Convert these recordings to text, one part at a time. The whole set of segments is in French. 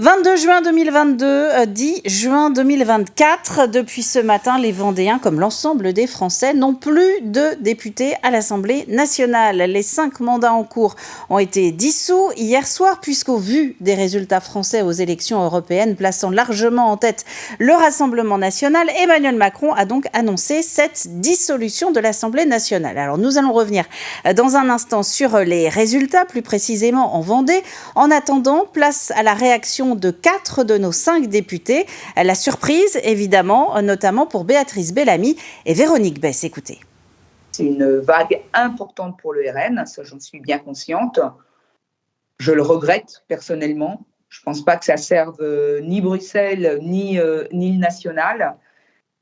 22 juin 2022, 10 juin 2024. Depuis ce matin, les Vendéens, comme l'ensemble des Français, n'ont plus de députés à l'Assemblée nationale. Les 5 mandats en cours ont été dissous hier soir, puisqu'au vu des résultats français aux élections européennes, plaçant largement en tête le Rassemblement national, Emmanuel Macron a donc annoncé cette dissolution de l'Assemblée nationale. Alors nous allons revenir dans un instant sur les résultats, plus précisément en Vendée. En attendant, place à la réaction de 4 de nos 5 députés. La surprise, évidemment, notamment pour Béatrice Bellamy et Véronique Besse. Écoutez. C'est une vague importante pour le RN, ça j'en suis bien consciente. Je le regrette personnellement. Je ne pense pas que ça serve ni Bruxelles, ni le national.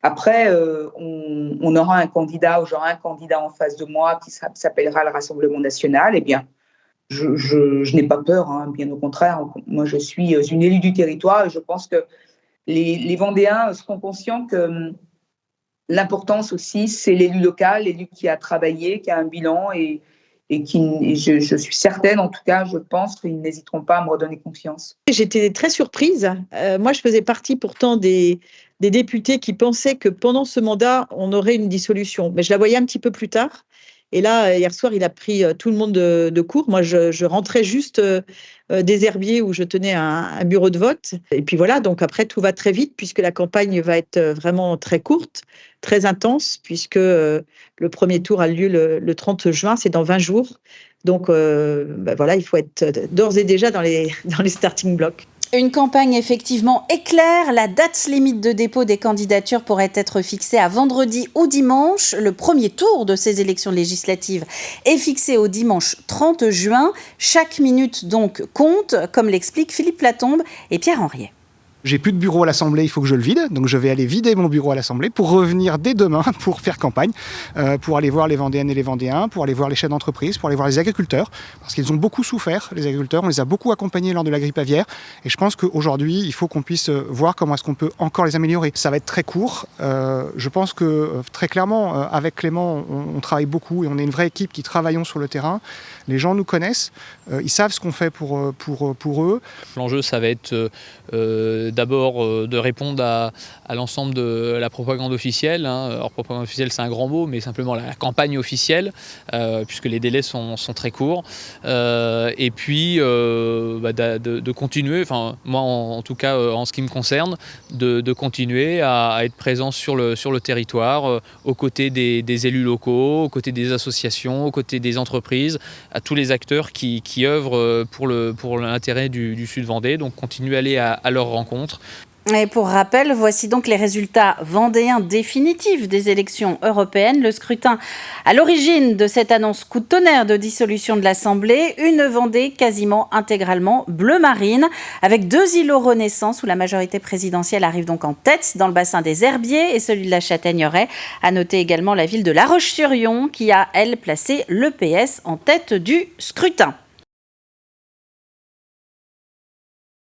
Après, on aura un candidat, ou j'aurai un candidat en face de moi qui s'appellera le Rassemblement national. Eh bien, je n'ai pas peur, hein, bien au contraire. Moi, je suis une élue du territoire et je pense que les Vendéens seront conscients que l'importance aussi, c'est l'élu local, l'élu qui a travaillé, qui a un bilan et je suis certaine, en tout cas, je pense qu'ils n'hésiteront pas à me redonner confiance. J'étais très surprise. Moi, je faisais partie pourtant des députés qui pensaient que pendant ce mandat, on aurait une dissolution. Mais je la voyais un petit peu plus tard. Et là, hier soir, il a pris tout le monde de court. Moi, je rentrais juste des Herbiers où je tenais un bureau de vote. Et puis voilà, donc après, tout va très vite puisque la campagne va être vraiment très courte, très intense, puisque le premier tour a lieu le 30 juin, c'est dans 20 jours. Donc voilà, il faut être d'ores et déjà dans les starting blocks. Une campagne effectivement éclair. La date limite de dépôt des candidatures pourrait être fixée à vendredi ou dimanche. Le premier tour de ces élections législatives est fixé au dimanche 30 juin. Chaque minute donc compte, comme l'expliquent Philippe Platombe et Pierre Henriet. J'ai plus de bureau à l'Assemblée, il faut que je le vide. Donc je vais aller vider mon bureau à l'Assemblée pour revenir dès demain pour faire campagne, pour aller voir les Vendéennes et les Vendéens, pour aller voir les chefs d'entreprise, pour aller voir les agriculteurs, parce qu'ils ont beaucoup souffert, les agriculteurs. On les a beaucoup accompagnés lors de la grippe aviaire. Et je pense qu'aujourd'hui, il faut qu'on puisse voir comment est-ce qu'on peut encore les améliorer. Ça va être très court. Je pense que très clairement, avec Clément, on travaille beaucoup et on est une vraie équipe qui travaillons sur le terrain. Les gens nous connaissent, ils savent ce qu'on fait pour eux. L'enjeu, ça va être d'abord de répondre à l'ensemble de la propagande officielle. Alors propagande officielle, c'est un grand mot, mais simplement la campagne officielle, puisque les délais sont très courts. Et puis de continuer, enfin moi en tout cas en ce qui me concerne, de continuer à être présent sur le territoire, aux côtés des élus locaux, aux côtés des associations, aux côtés des entreprises, à tous les acteurs qui œuvrent pour l'intérêt du Sud Vendée. Donc continuer à aller à leur rencontre. Et pour rappel, voici donc les résultats vendéens définitifs des élections européennes. Le scrutin à l'origine de cette annonce coup de tonnerre de dissolution de l'Assemblée, une Vendée quasiment intégralement bleu marine, avec 2 îlots Renaissance où la majorité présidentielle arrive donc en tête dans le bassin des Herbiers et celui de la Châtaigneraie. À noter également la ville de La Roche-sur-Yon qui a, elle, placé le PS en tête du scrutin.